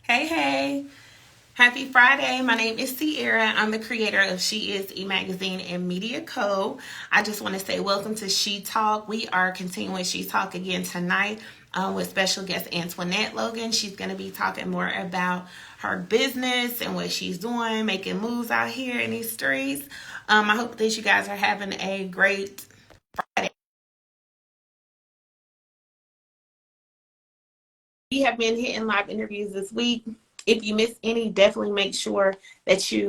Hey, hey. Happy Friday. My name is Sierra. I'm the creator of She Is a Magazine and Media Co. I just want to say welcome to She Talk. We are continuing She Talk again tonight with special guest Antoinette Logan. She's going to be talking more about her business and what she's doing, making moves out here in these streets. I hope that you guys are having a great Friday. We have been hitting live interviews this week. If you missed any, definitely make sure that you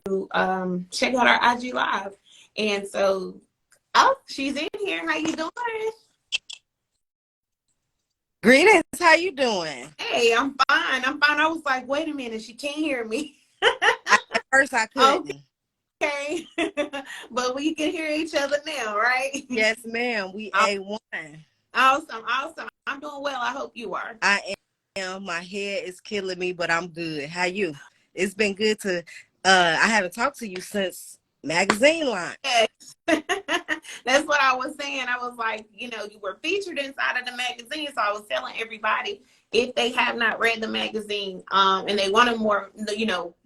check out our IG live. And so, oh, she's in here. How you doing? Greetings. How you doing? Hey, I'm fine. I'm fine. I was like, wait a minute, she can't hear me. At first, I couldn't. Okay, but we can hear each other now, right? Yes, ma'am. We A1. Awesome, awesome. I'm doing well. I hope you are. I am. My head is killing me, but I'm good. How you? It's been good to. I haven't talked to you since magazine launch. Yes. That's what I was saying. I was like, you were featured inside of the magazine. So I was telling everybody if they have not read the magazine and they want to more,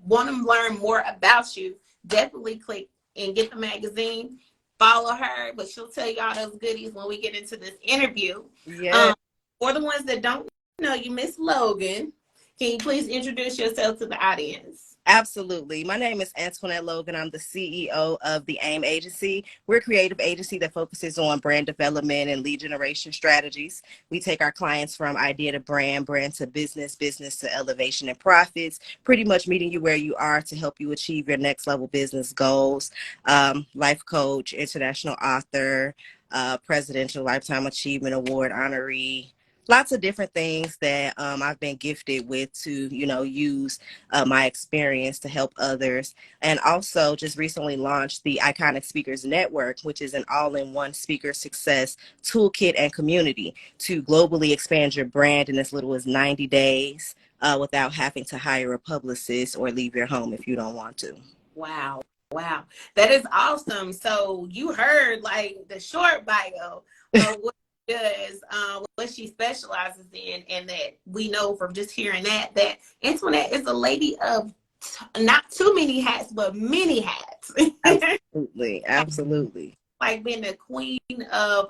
want to learn more about you, definitely click and get the magazine. Follow her, but she'll tell you all those goodies when we get into this interview. Yeah. For the ones that don't know you, Miss Logan, can you please introduce yourself to the audience? Absolutely. My name is Antoinette Logan. I'm the CEO of the AIM Agency. We're a creative agency that focuses on brand development and lead generation strategies. We take our clients from idea to brand, brand to business, business to elevation and profits, pretty much meeting you where you are to help you achieve your next level business goals. Life coach, international author, Presidential Lifetime Achievement Award honoree. Lots of different things that I've been gifted with to, use my experience to help others. And also just recently launched the Iconic Speakers Network, which is an all-in-one speaker success toolkit and community to globally expand your brand in as little as 90 days without having to hire a publicist or leave your home if you don't want to. Wow. Wow. That is awesome. So you heard like the short bio of what she does, what she specializes in, and that we know from just hearing that Antoinette is a lady of not too many hats, but many hats. Absolutely. Absolutely. Like being the queen of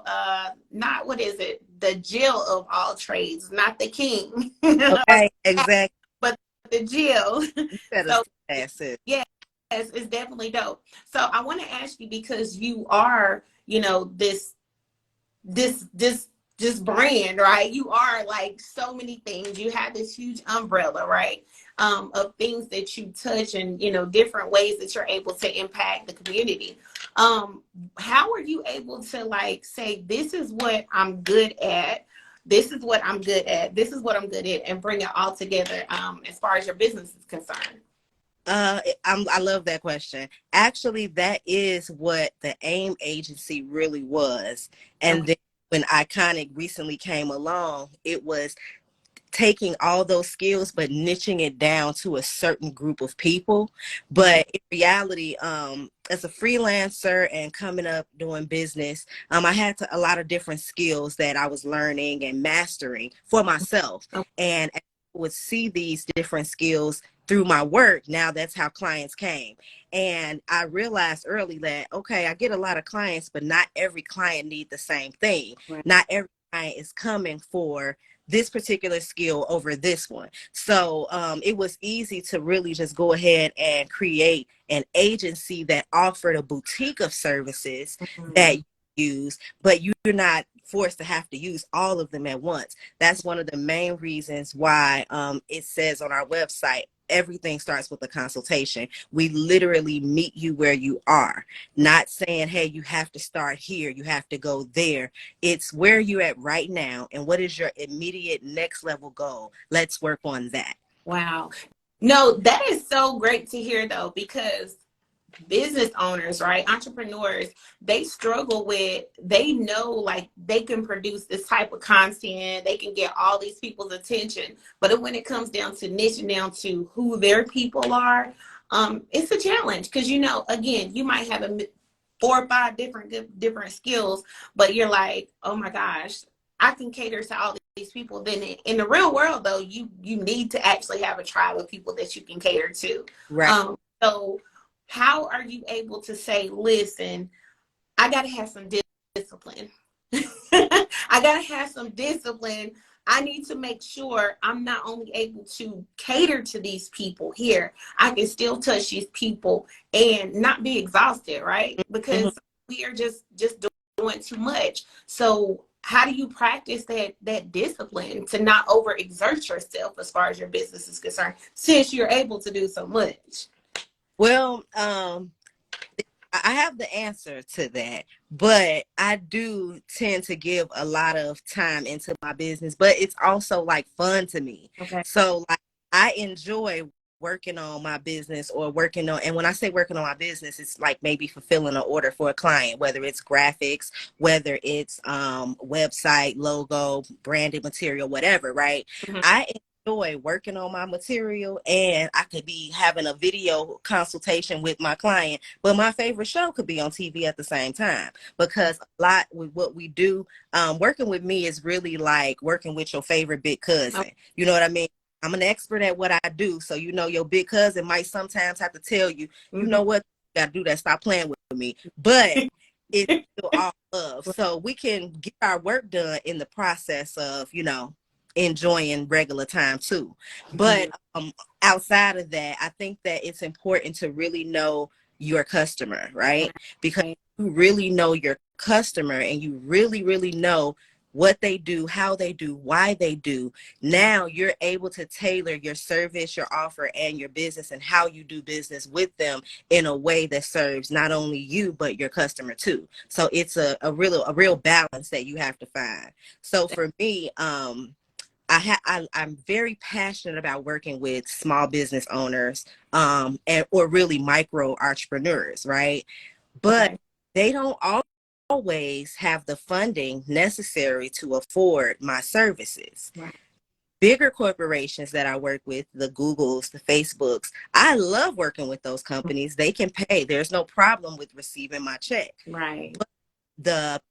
not what is it? The Jill of all trades, not the king. Okay. Exactly. But the Jill. You better So pass it. yeah. Yes, it's definitely dope. So I want to ask you because you are, this brand, right? You are like so many things. You have this huge umbrella, right? Of things that you touch and different ways that you're able to impact the community. How are you able to like say this is what I'm good at? This is what I'm good at. This is what I'm good at, and bring it all together as far as your business is concerned. I love that question. Actually, that is what the AIM agency really was. And Okay. then when Iconic recently came along, it was taking all those skills but niching it down to a certain group of people. But in reality, as a freelancer and coming up doing business, I had a lot of different skills that I was learning and mastering for myself. And I would see these different skills through my work. Now that's how clients came. And I realized early that, okay, I get a lot of clients, but not every client need the same thing. Right. Not every client is coming for this particular skill over this one. So it was easy to really just go ahead and create an agency that offered a boutique of services that you use, but you're not forced to have to use all of them at once. That's one of the main reasons why it says on our website, everything starts with a consultation. We literally meet you where you are, not saying, hey, you have to start here, you have to go there. It's where you're at right now and what is your immediate next level goal. Let's work on that. Wow. No, that is so great to hear though, because business owners, right? Entrepreneurs, they struggle with, they know like they can produce this type of content, they can get all these people's attention. But when it comes down to niching down to who their people are, it's a challenge because, again, you might have 4 or 5 different skills, but you're like, oh my gosh, I can cater to all these people. Then in the real world, though, you need to actually have a tribe of people that you can cater to. Right. So how are you able to say, listen, I got to have some discipline. I got to have some discipline. I need to make sure I'm not only able to cater to these people here, I can still touch these people and not be exhausted, right? Mhm. Because we are just doing too much. So how do you practice that discipline to not overexert yourself as far as your business is concerned, since you're able to do so much? Well, I have the answer to that, but I do tend to give a lot of time into my business, but it's also like fun to me. Okay. So like I enjoy working on my business or working on, and when I say working on my business, it's like maybe fulfilling an order for a client, whether it's graphics, whether it's website, logo, branded material, whatever, right? Mhm. I enjoy working on my material, and I could be having a video consultation with my client, but my favorite show could be on TV at the same time, because a lot with what we do, working with me is really like working with your favorite big cousin. You know what I mean? I'm an expert at what I do, so your big cousin might sometimes have to tell you, you Mhm. know what, you gotta do that, stop playing with me. But it's still all love. So we can get our work done in the process of, enjoying regular time too. But outside of that, I think that it's important to really know your customer, right? Because Right. you really know your customer and you really, really know what they do, how they do, why they do. Now you're able to tailor your service, your offer, and your business and how you do business with them in a way that serves not only you, but your customer too. So it's a real balance that you have to find. So for me, I'm very passionate about working with small business owners, or really micro entrepreneurs, right? But Okay. they don't always have the funding necessary to afford my services. Right. Bigger corporations that I work with, the Googles, the Facebooks, I love working with those companies. They can pay. There's no problem with receiving my check. Right. But the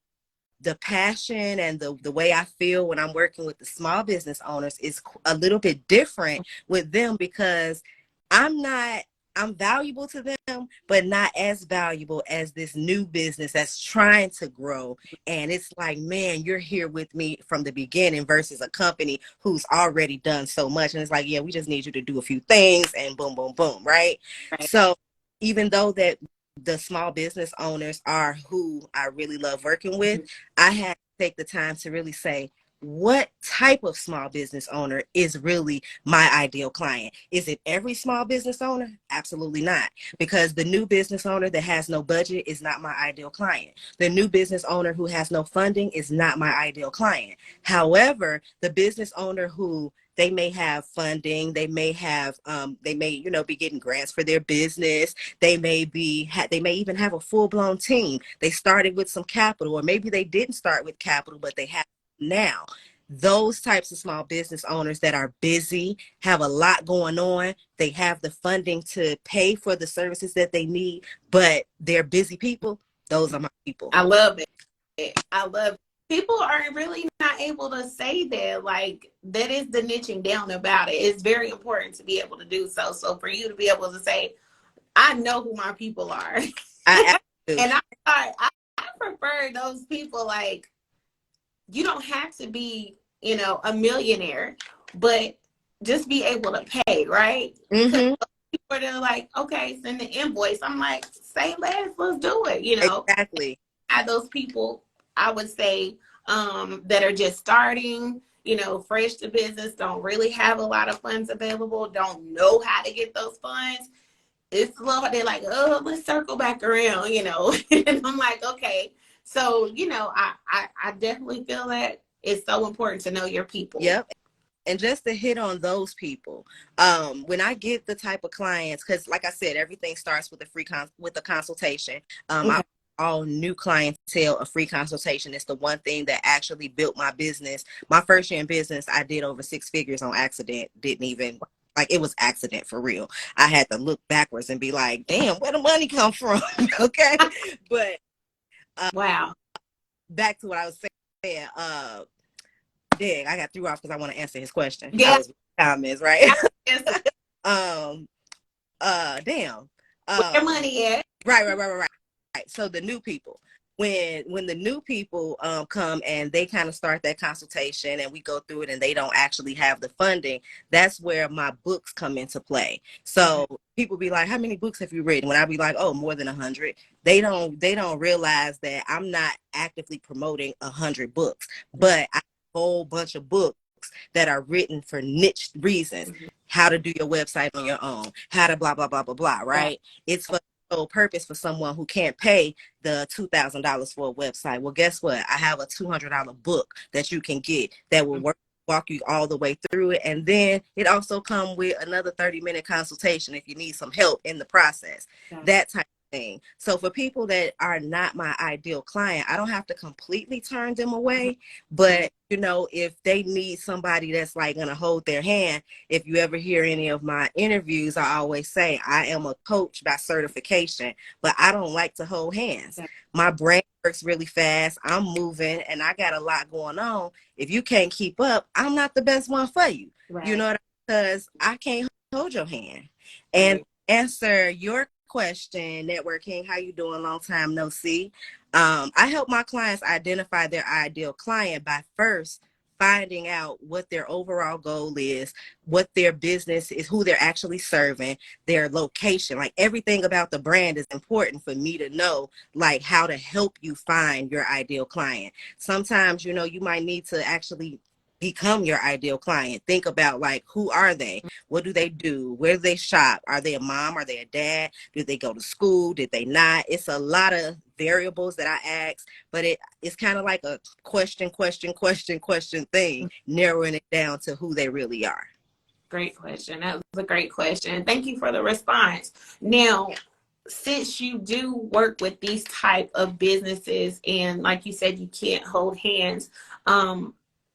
the passion and the way I feel when I'm working with the small business owners is a little bit different with them, because I'm not I'm valuable to them, but not as valuable as this new business that's trying to grow. And it's like, man, you're here with me from the beginning versus a company who's already done so much. And it's like, yeah, we just need you to do a few things and boom, boom, boom, right? Right. So even though that the small business owners are who I really love working with, Mhm. I had to take the time to really say, what type of small business owner is really my ideal client? Is it every small business owner? Absolutely not. Because the new business owner that has no budget is not my ideal client. The new business owner who has no funding is not my ideal client. However, the business owner who they may have funding, they may, be getting grants for their business. They may even have a full-blown team. They started with some capital, or maybe they didn't start with capital, but they have now. Those types of small business owners that are busy, have a lot going on, they have the funding to pay for the services that they need, but they're busy people. Those are my people. I love it. I love it. People are really not able to say that. Like, that is the niching down about it. It's very important to be able to do so. So for you to be able to say, I know who my people are. I do. And I prefer those people. Like, you don't have to be, a millionaire, but just be able to pay, right? Because Mm-hmm. people are like, okay, send the invoice. I'm like, say less, let's do it. Exactly. At those people, I would say, that are just starting, fresh to business, don't really have a lot of funds available, don't know how to get those funds. It's slow. They're like, oh, let's circle back around. And I'm like, okay. So, I definitely feel that it's so important to know your people. Yep. And just to hit on those people, when I get the type of clients, because like I said, everything starts with a consultation. I Okay. all new clientele a free consultation. It's the one thing that actually built my business. My first year in business, I did over 6 figures on accident. Didn't even like, it was accident for real. I had to look backwards and be like, damn, where the money come from? Okay, but Wow. back to what I was saying. Dang, I got threw off because I want to answer his question. I Yeah. was comments, right? Yes. um, damn. Where money at? Right. So the new people, when the new people come and they kind of start that consultation and we go through it and they don't actually have the funding, that's where my books come into play. So people be like, how many books have you written? When I be like, oh, more than 100. They don't realize that I'm not actively promoting 100 books, but I have a whole bunch of books that are written for niche reasons. How to do your website on your own, how to blah blah blah blah blah, right? It's for sole purpose for someone who can't pay the $2,000 for a website. Well, guess what? I have a $200 book that you can get that will walk you all the way through it. And then it also comes with another 30-minute consultation if you need some help in the process. That type of thing. So for people that are not my ideal client, I don't have to completely turn them away. But, you know, if they need somebody that's like going to hold their hand, if you ever hear any of my interviews, I always say I am a coach by certification, but I don't like to hold hands. My brain works really fast. I'm moving and I got a lot going on. If you can't keep up, I'm not the best one for you. You know what I mean? Because I can't hold your hand. And answer your question, networking, how you doing? Long time no see. I help my clients identify their ideal client by first finding out what their overall goal is, what their business is, who they're actually serving, their location. Like everything about the brand is important for me to know, like how to help you find your ideal client. Sometimes, you know, you might need to actually become your ideal client. Think about like, who are they? What do they do? Where do they shop? Are they a mom? Are they a dad? Did they go to school? Did they not? It's a lot of variables that I ask, but it's kind of like a question thing, narrowing it down to who they really are. Great question. That was a great question. Thank you for the response. Now, since you do work with these type of businesses and like you said, you can't hold hands,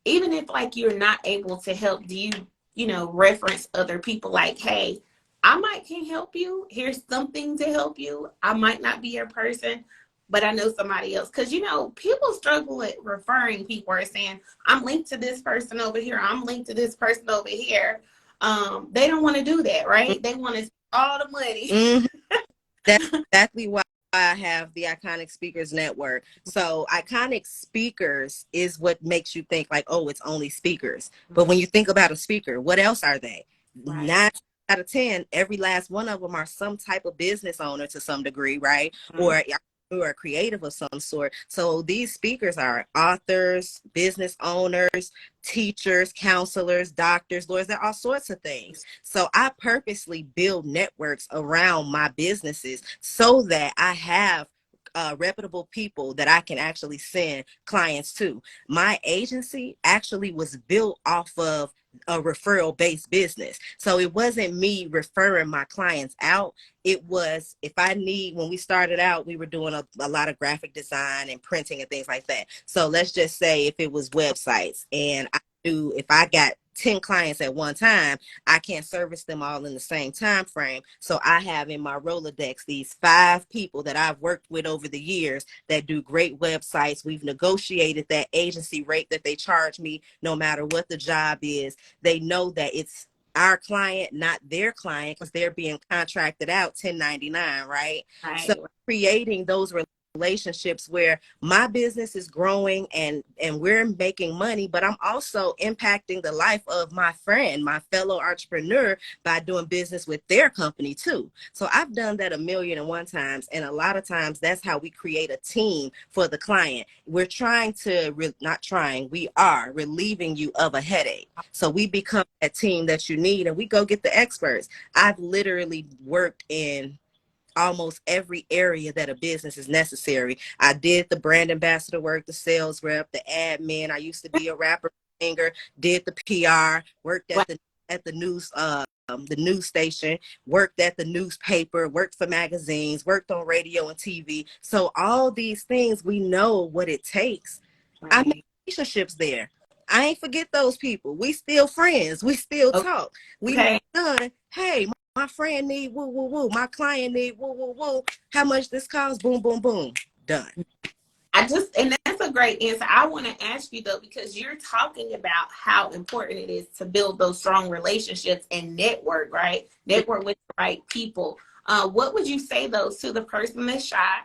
even if like you're not able to help, do you know, reference other people like, hey, I might can help you. Here's something to help you. I might not be your person, but I know somebody else. Because, you know, people struggle with referring people or saying, I'm linked to this person over here. I'm linked to this person over here. They don't want to do that, right? They want to all the money. That's exactly why I have the Iconic Speakers Network. So Iconic Speakers is what makes you think like, oh, it's only speakers. But when you think about a speaker, what else are they? 9 out of 10, every last one of them are some type of business owner to some degree, right? Or a creative of some sort. So these speakers are authors, business owners, teachers, counselors, doctors, lawyers, they're all sorts of things. So I purposely build networks around my businesses so that I have reputable people that I can actually send clients to. My agency actually was built off of a referral based business. So it wasn't me referring my clients out. It was, if I need, when we started out, we were doing a lot of graphic design and printing and things like that. So let's just say if it was websites and I knew if I got 10 clients at one time, I can't service them all in the same time frame. So I have in my Rolodex these 5 people that I've worked with over the years that do great websites. We've negotiated that agency rate that they charge me no matter what the job is. They know that it's our client, not their client, because they're being contracted out 1099, right? So creating those relationships where my business is growing and we're making money, but I'm also impacting the life of my friend, my fellow entrepreneur, by doing business with their company too. So I've done that 1,000,001 times, and a lot of times that's how we create a team for the client. We're trying to not trying, we are relieving you of a headache. So we become a team that you need, and we go get the experts. I've literally worked in almost every area that a business is necessary. I did the brand ambassador work, the sales rep, the admin. I used to be a rapper, singer, did the PR, worked at the news station, worked at the newspaper, worked for magazines, worked on radio and TV. So all these things, we know what it takes. I make relationships there. I ain't forget those people. We still friends. We still talk. We done. Hey, my friend need woo woo woo. My client need woo woo woo. How much this costs? Boom boom boom. Done. And that's a great answer. I want to ask you though, because you're talking about how important it is to build those strong relationships and network, right? Network with the right people. What would you say though to the person that's shy,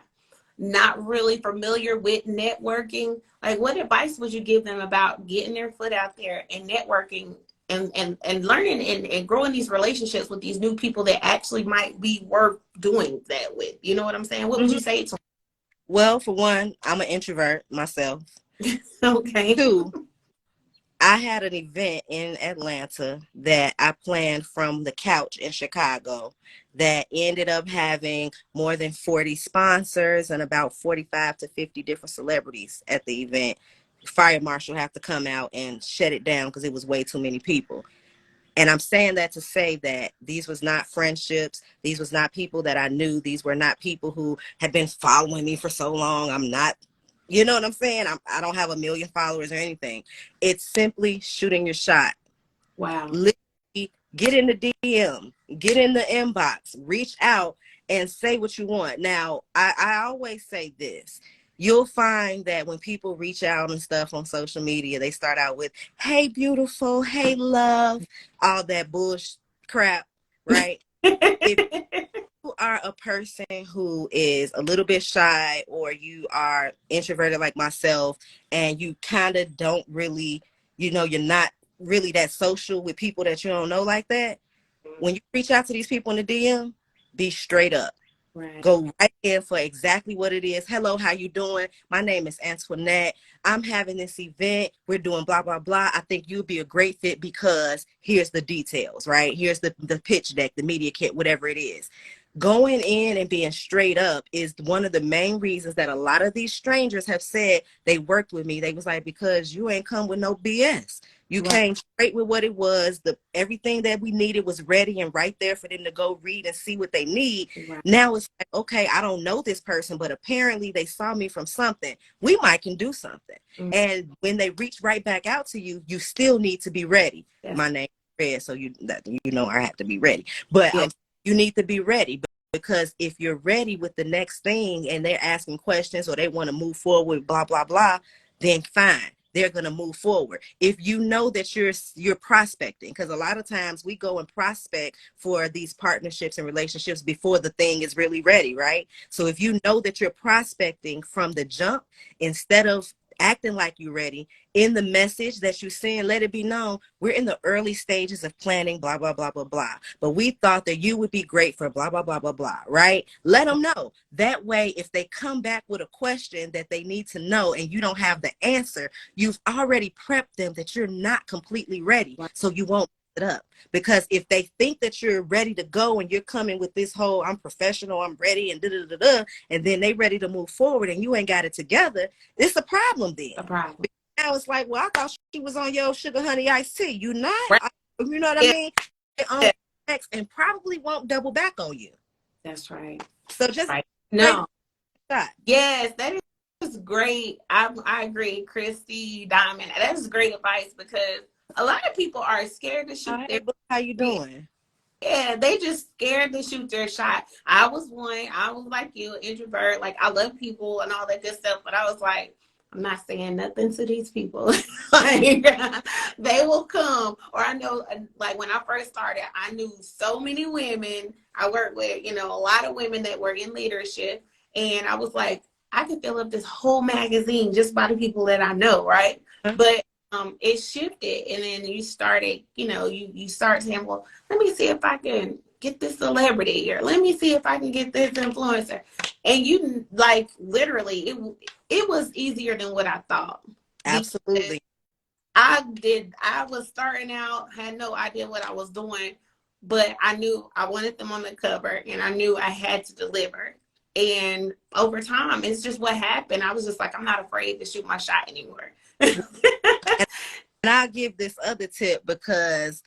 not really familiar with networking? Like, what advice would you give them about getting their foot out there and networking and learning and growing these relationships with these new people that actually might be worth doing that with? You know what I'm saying? What would you say to Well, for one, I'm an introvert myself. them? Okay. Two, I had an event in Atlanta that I planned from the couch in Chicago that ended up having more than 40 sponsors and about 45 to 50 different celebrities at the event. Fire marshal have to come out and shut it down because it was way too many people. And I'm saying that to say that these was not friendships. These was not people that I knew. These were not people who had been following me for so long. I'm not, you know what I'm saying? I don't have a million followers or anything. It's simply shooting your shot. Wow. Literally get in the DM, get in the inbox, reach out and say what you want. Now, I always say this. You'll find that when people reach out and stuff on social media, they start out with, hey, beautiful, hey, love, all that bullshit crap, right? If you are a person who is a little bit shy or you are introverted like myself and you kind of don't really, you're not really that social with people that you don't know like that, when you reach out to these people in the DM, be straight up. Right. Go right in for exactly what it is. Hello, how you doing? My name is Antoinette. I'm having this event. We're doing blah, blah, blah. I think you'd be a great fit because here's the details, right? Here's the pitch deck, the media kit, whatever it is. Going in and being straight up is one of the main reasons that a lot of these strangers have said they worked with me. They was like, because you ain't come with no BS. You Right. came straight with what it was. Everything that we needed was ready and right there for them to go read and see what they need. Right. Now it's like, okay, I don't know this person, but apparently they saw me from something. We might can do something. Mm-hmm. And when they reach right back out to you, you still need to be ready. Yes. My name is Red, so you know I have to be ready. But Yes. you need to be ready. Because if you're ready with the next thing and they're asking questions or they want to move forward, blah, blah, blah, then fine. They're going to move forward. If you know that you're prospecting, because a lot of times we go and prospect for these partnerships and relationships before the thing is really ready, right? So if you know that you're prospecting from the jump, instead of acting like you're ready, in the message that you send, let it be known, we're in the early stages of planning, blah, blah, blah, blah, blah. But we thought that you would be great for blah, blah, blah, blah, blah, right? Let them know. That way, if they come back with a question that they need to know and you don't have the answer, you've already prepped them that you're not completely ready. So you won't it up. Because if they think that you're ready to go and you're coming with this whole I'm professional, I'm ready, and da-da-da-da, and then they ready to move forward and you ain't got it together, it's a problem then. A problem. Now it's like, well, I thought she was on your sugar honey iced tea. You not? Right. You know what I mean? On next and probably won't double back on you. That's right. So just right. No. Shot. Yes, that is great. I agree, Christy Diamond. That is great advice because a lot of people are scared to shoot their. How you doing? Yeah, they just scared to shoot their shot. I was one. I was like you, introvert. Like I love people and all that good stuff, but I was like, I'm not saying nothing to these people. Like, they will come. Or I know, like when I first started, I knew so many women. I worked with, a lot of women that were in leadership, and I was like, I could fill up this whole magazine just by the people that I know, right? But it shifted, and then you started, you start saying, well, let me see if I can get this celebrity, or let me see if I can get this influencer. And you like literally, it was easier than what I thought. Absolutely. I was starting out, had no idea what I was doing, but I knew I wanted them on the cover, and I knew I had to deliver. And over time, it's just what happened. I was just like, I'm not afraid to shoot my shot anymore. And I'll give this other tip because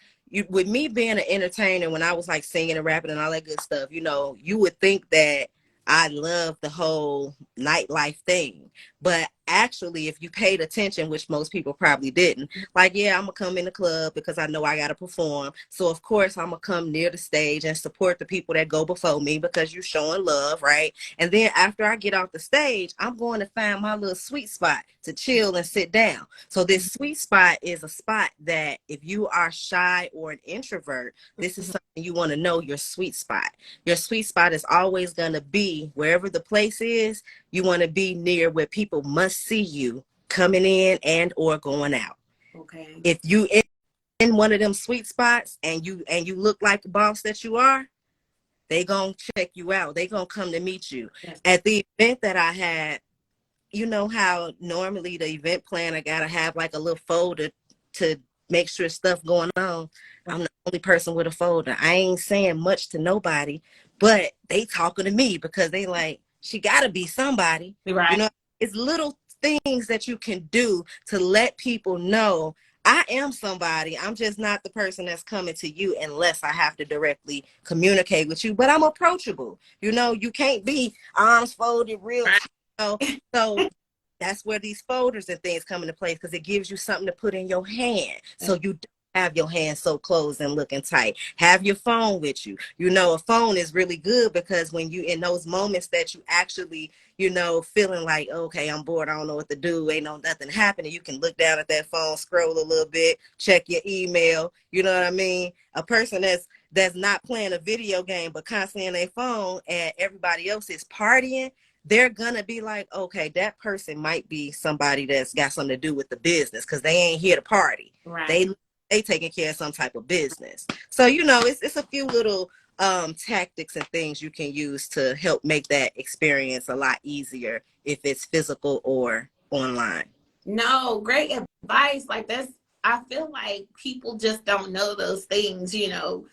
with me being an entertainer, when I was like singing and rapping and all that good stuff, you would think that I love the whole nightlife thing. But actually, if you paid attention, which most people probably didn't, like, yeah, I'm gonna come in the club because I know I gotta perform. So of course I'm gonna come near the stage and support the people that go before me because you're showing love, right? And then after I get off the stage, I'm going to find my little sweet spot to chill and sit down. So this sweet spot is a spot that if you are shy or an introvert, this is something you want to know your sweet spot. Your sweet spot is always going to be wherever the place is. You want to be near where people must see you coming in and or going out. Okay. If you in one of them sweet spots and you look like the boss that you are, they gonna check you out. They gonna come to meet you. Yes. At the event that I had, you know how normally the event planner gotta have like a little folder to make sure stuff going on. I'm the only person with a folder. I ain't saying much to nobody, but they talking to me because they like, she gotta be somebody. Right. You know, it's little things that you can do to let people know I am somebody. I'm just not the person that's coming to you unless I have to directly communicate with you, but I'm approachable. You know, you can't be arms folded real tight. So that's where these folders and things come into place because it gives you something to put in your hand. So you don't have your hand so closed and looking tight. Have your phone with you. You know, a phone is really good because when you in those moments that you actually, you know, feeling like, okay, I'm bored, I don't know what to do, ain't no nothing happening, you can look down at that phone, scroll a little bit, check your email. You know what I mean? A person that's not playing a video game but constantly on their phone and everybody else is partying, they're gonna be like, okay, that person might be somebody that's got something to do with the business because they ain't here to party. Right. They taking care of some type of business. So, you know, it's a few little tactics and things you can use to help make that experience a lot easier if it's physical or online. No, great advice. Like I feel like people just don't know those things, you know.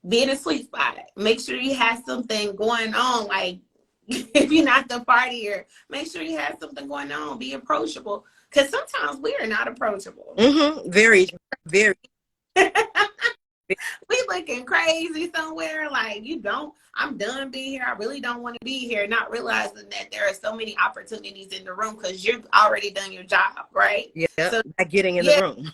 Be in a sweet spot. Make sure you have something going on. Like if you're not the partier, make sure you have something going on. Be approachable. Because sometimes we are not approachable. Very, very. We looking crazy somewhere. Like I'm done being here. I really don't want to be here. Not realizing that there are so many opportunities in the room because you've already done your job, right? Yeah. So Not getting in the room.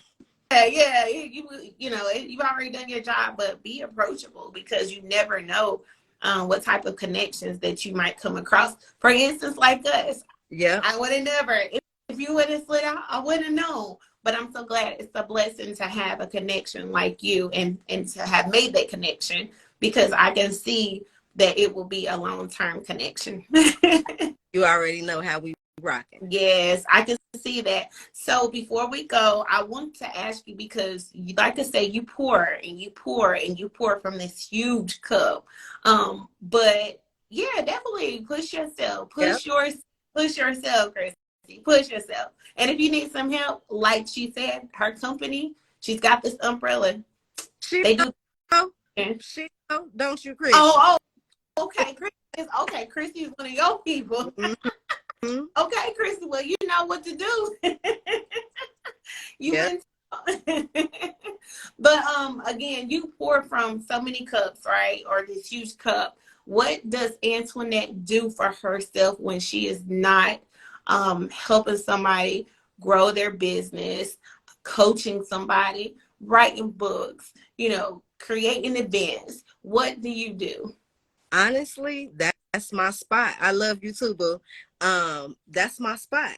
Yeah, you know, you've already done your job, but be approachable because you never know what type of connections that you might come across. For instance, like us, Yeah, I would have never, if you would have slid out, I wouldn't have known. But I'm so glad it's a blessing to have a connection like you and to have made that connection because I can see that it will be a long-term connection. you already know how we rocking. Yes, I can see that. So before we go, I want to ask you because, like I say, you pour and you pour and you pour from this huge cup. But yeah, definitely push yourself, Yep. push yourself, Christy, push yourself. And if you need some help, like she said, her company, she's got this umbrella. She They do. know. She know, don't you, Chris? Oh, okay, Christy is one of your people. Mm-hmm. Okay, Christy, well, you know what to do. Yep. But again, you pour from so many cups, right? Or this huge cup. What does Antoinette do for herself when she is not helping somebody grow their business, coaching somebody, writing books, you know, creating events? What do you do? Honestly, that's my spot. I love you too, boo. That's my spot.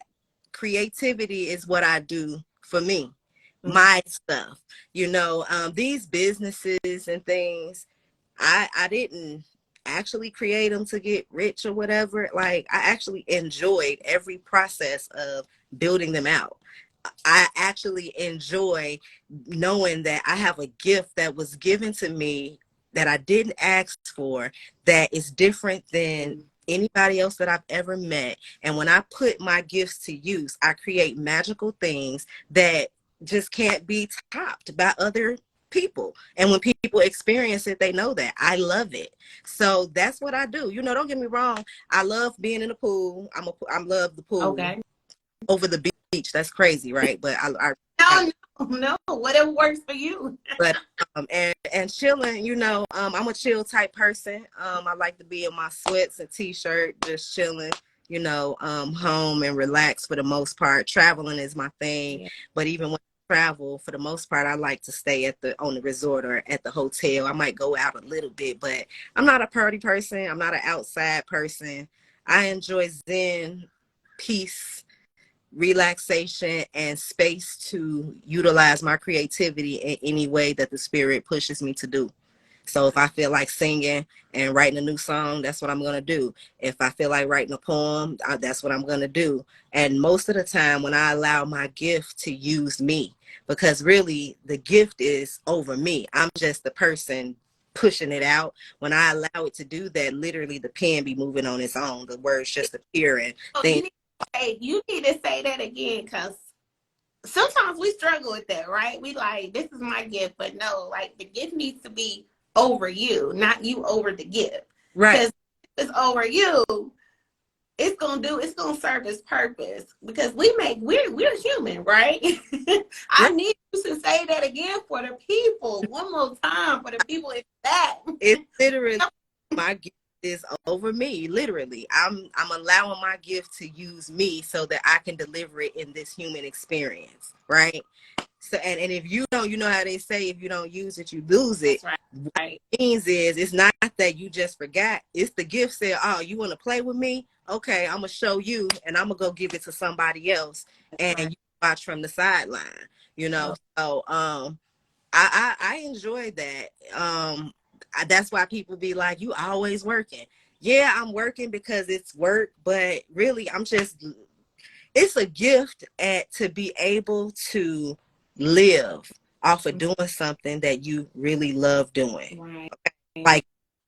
Creativity is what I do for me, my stuff. You know, these businesses and things, I didn't actually create them to get rich or whatever. Like, I actually enjoyed every process of building them out. I actually enjoy knowing that I have a gift that was given to me that I didn't ask for, that is different than anybody else that I've ever met. And when I put my gifts to use, I create magical things that just can't be topped by other people. And when people experience it, they know that I love it. So that's what I do. You know, don't get me wrong. I love being in the pool. I love the pool. Okay. Over the beach. That's crazy, right? But No, whatever works for you. but and chilling, you know, I'm a chill type person. I like to be in my sweats and t-shirt, just chilling, home and relax for the most part. Traveling is my thing, Yeah. but even when I travel, for the most part, I like to stay on the resort or at the hotel. I might go out a little bit, but I'm not a party person. I'm not an outside person. I enjoy Zen, peace, relaxation, and space to utilize my creativity in any way that the spirit pushes me to do. So if I feel like singing and writing a new song, that's what I'm going to do. If I feel like writing a poem, that's what I'm going to do. And most of the time when I allow my gift to use me, because really the gift is over me. I'm just the person pushing it out. When I allow it to do that, literally the pen be moving on its own. The words just appear and So things. you need to say that again, because sometimes we struggle with that, right? We like, this is my gift, but no, like the gift needs to be over you, not you over the gift. Right. Because if it's over you, it's gonna serve its purpose, because we're human, right? I Right. need you to say that again for the people, one more time for the people in that. It's literally my gift is over me. Literally, I'm allowing my gift to use me so that I can deliver it in this human experience, right? So, and if you don't, you know how they say, if you don't use it, you lose it. That's right. What Right. it means is, it's not that you just forgot. It's the gift said, oh, you want to play with me? Okay, I'm gonna show you, and I'm gonna go give it to somebody else, That's and right. you watch from the sideline. Oh, So I enjoy that. That's why people be like, you always working. Yeah, I'm working because it's work, but really it's a gift to be able to live off of doing something that you really love doing. right. Like,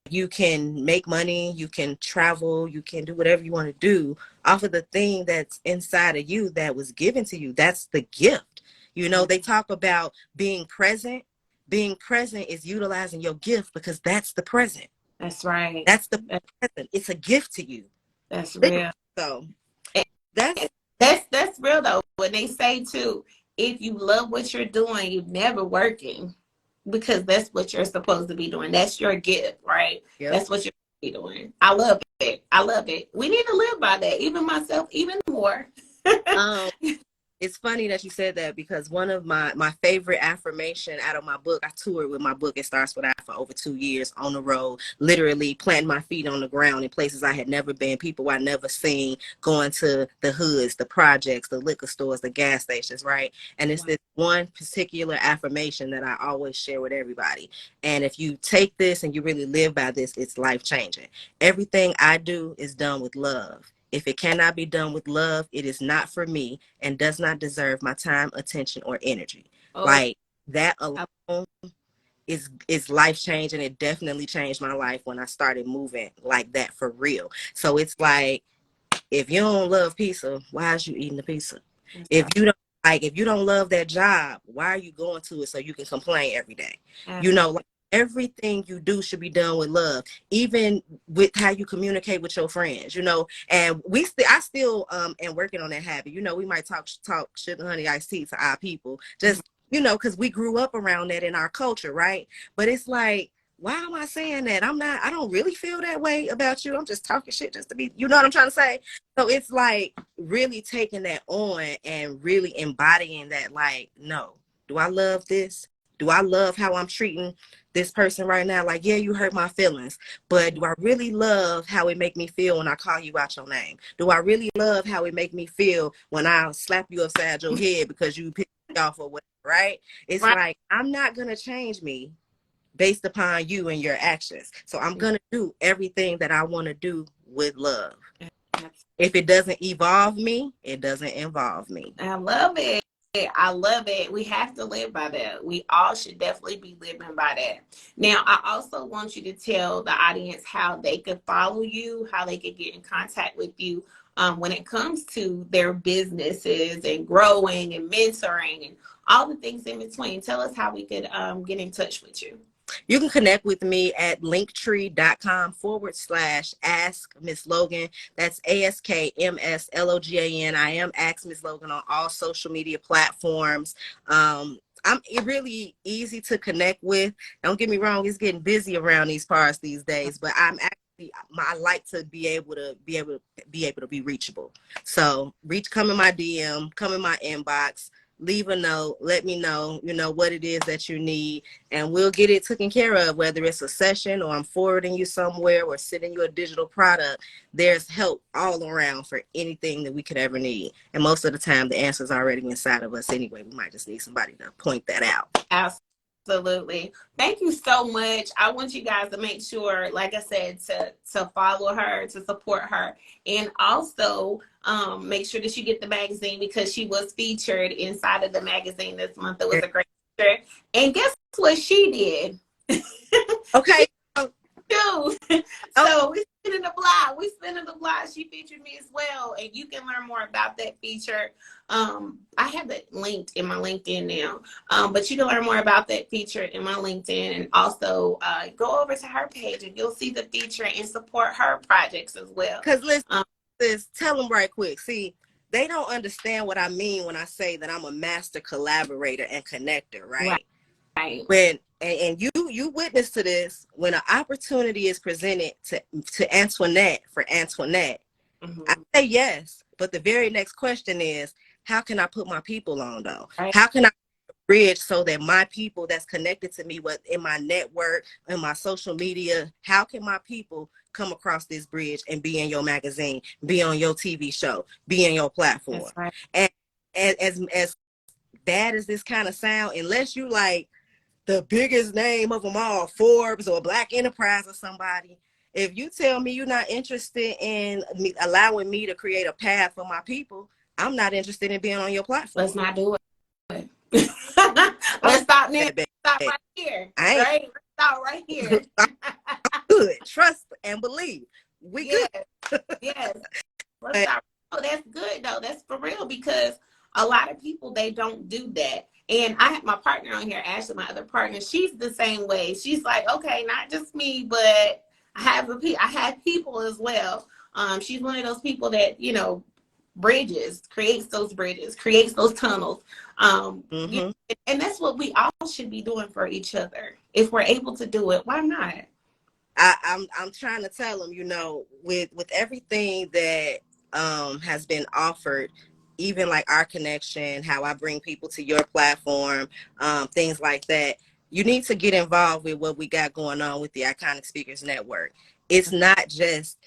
you can make money, you can travel, you can do whatever you want to do off of the thing that's inside of you that was given to you. That's the gift. They talk about being present. Being present is utilizing your gift, because that's the present. That's right. That's the present. It's a gift to you. That's real. So And that's that's real though. When they say too, if you love what you're doing, you're never working, because that's what you're supposed to be doing. That's your gift, right? yep. That's what you're supposed to be doing. I love it. I love it. We need to live by that. Even myself, even more. Um, it's funny that you said that, because one of my favorite affirmation out of my book, I toured with my book, It Starts With I, for over 2 years on the road, literally planting my feet on the ground in places I had never been, people I never seen, going to the hoods, the projects, the liquor stores, the gas stations, right? And it's Wow. this one particular affirmation that I always share with everybody. And if you take this and you really live by this, it's life changing. Everything I do is done with love. If it cannot be done with love, it is not for me and does not deserve my time, attention, or energy. Oh, Like, that alone is life changing. It definitely changed my life when I started moving like that for real. So it's like, if you don't love pizza, why is you eating the pizza? that's If right. you don't if you don't love that job, why are you going to it so you can complain every day? Absolutely. Like, everything you do should be done with love, even with how you communicate with your friends. And I still am working on that habit. We might talk sugar honey iced tea to our people, just because we grew up around that in our culture, right? But it's like, why am I saying that? I don't really feel that way about you. I'm just talking shit just to be, you know what I'm trying to say? So it's like really taking that on and really embodying that, like, no, do I love this? Do I love how I'm treating this person right now? Like, yeah, you hurt my feelings, but do I really love how it make me feel when I call you out your name? Do I really love how it make me feel when I slap you upside your head because you pissed me off or whatever, right? It's Right. like, I'm not going to change me based upon you and your actions. So I'm going to do everything that I want to do with love. If it doesn't evolve me, it doesn't involve me. I love it. I love it. We have to live by that. We all should definitely be living by that. Now, I also want you to tell the audience how they could follow you, how they could get in contact with you when it comes to their businesses and growing and mentoring and all the things in between. Tell us how we could get in touch with you. You can connect with me at linktree.com/ask Miss Logan. That's AskMsLogan. I am Ask Miss Logan on all social media platforms. I'm really easy to connect with. Don't get me wrong, it's getting busy around these parts these days, but I'm actually I like to be able to be reachable. So come in my DM, come in my inbox, leave a note, let me know, what it is that you need, and we'll get it taken care of, whether it's a session or I'm forwarding you somewhere or sending you a digital product. There's help all around for anything that we could ever need. And most of the time, the answer's already inside of us anyway. We might just need somebody to point that out. Absolutely. Thank you so much. I want you guys to make sure, like I said, to follow her, to support her, and also make sure that you get the magazine, because she was featured inside of the magazine this month. It was a great feature. And guess what she did? Okay. So we spinning the block. She featured me as well, and you can learn more about that feature. I have that linked in my LinkedIn now, but you can learn more about that feature in my LinkedIn, and also go over to her page and you'll see the feature and support her projects as well. Because listen, tell them right quick. See, they don't understand what I mean when I say that I'm a master collaborator and connector, right? When and you witness to this, when an opportunity is presented to Antoinette for Antoinette, mm-hmm. I say yes, but the very next question is, how can I put my people on though? Right. How can I bridge so that my people that's connected to me, in my network, in my social media, how can my people come across this bridge and be in your magazine, be on your TV show, be in your platform? That's right. And as bad as this kind of sound, unless you like the biggest name of them all, Forbes or Black Enterprise or somebody, if you tell me you're not interested in allowing me to create a path for my people, I'm not interested in being on your platform. Let's not do it. Let's stop now. Stop right here. Right? Let's stop right here. Good. Trust and believe. We good. Yes. Let's stop. Oh, that's good though. That's for real, because a lot of people, they don't do that. And I have my partner on here, Ashley, my other partner. She's the same way. She's like, okay, not just me, but I have people as well. She's one of those people that, creates those bridges, creates those tunnels. Mm-hmm. And that's what we all should be doing for each other. If we're able to do it, why not? I'm trying to tell them, with everything that has been offered, even like our connection, how I bring people to your platform, things like that, you need to get involved with what we got going on with the Iconic Speakers Network. It's not just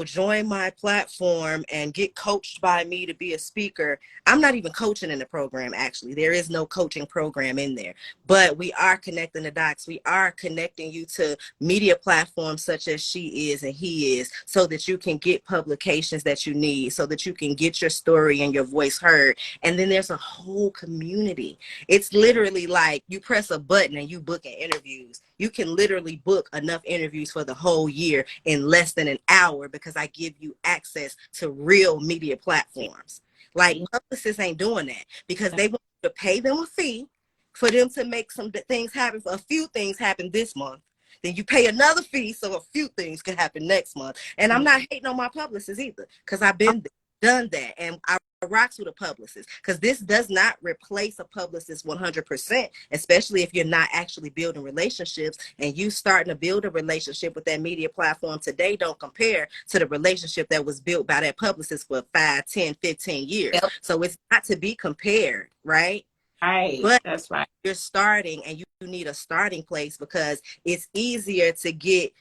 join my platform and get coached by me to be a speaker. I'm not even coaching in the program, actually. There is no coaching program in there. But we are connecting the dots. We are connecting you to media platforms such as She Is and He Is, so that you can get publications that you need, so that you can get your story and your voice heard. And then there's a whole community. It's literally like you press a button and you book interviews. You can literally book enough interviews for the whole year in less than an hour, because I give you access to real media platforms. Like, publicists ain't doing that, because they want to pay them a fee for them to make some things happen, for a few things happen this month. Then you pay another fee so a few things can happen next month. And I'm not hating on my publicists either, because I've been done that, and I rocks with a publicist, because this does not replace a publicist 100%, especially if you're not actually building relationships. And you starting to build a relationship with that media platform today don't compare to the relationship that was built by that publicist for 5, 10, 15 years. Yep. So it's not to be compared, right? Right. But that's right. You're starting, and you need a starting place, because it's easier to get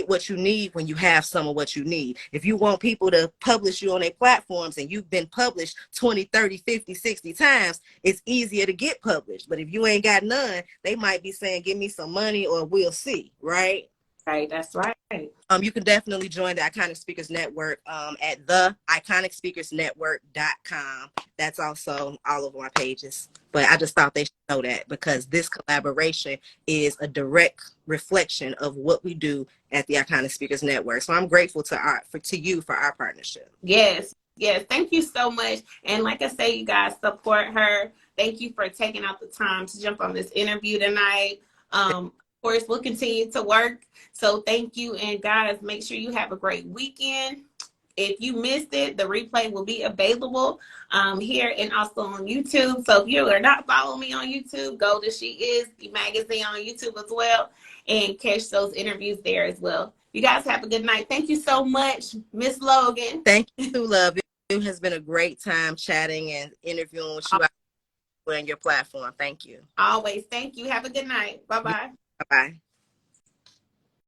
what you need when you have some of what you need. If you want people to publish you on their platforms and you've been published 20, 30, 50, 60 times, it's easier to get published. But if you ain't got none, they might be saying, give me some money or we'll see, right? Right, that's right. You can definitely join the Iconic Speakers Network at theiconicspeakersnetwork.com. That's also all over my pages. But I just thought they should know that, because this collaboration is a direct reflection of what we do at the Iconic Speakers Network. So I'm grateful to you for our partnership. Yes. Thank you so much. And like I say, you guys support her. Thank you for taking out the time to jump on this interview tonight. Of course, we'll continue to work. So thank you. And guys, make sure you have a great weekend. If you missed it, the replay will be available here and also on YouTube. So if you are not following me on YouTube, go to She Is the Magazine on YouTube as well and catch those interviews there as well. You guys have a good night. Thank you so much, Miss Logan. Thank you, love. It has been a great time chatting and interviewing with you on your platform. Thank you. Always. Thank you. Have a good night. Bye bye. Bye-bye.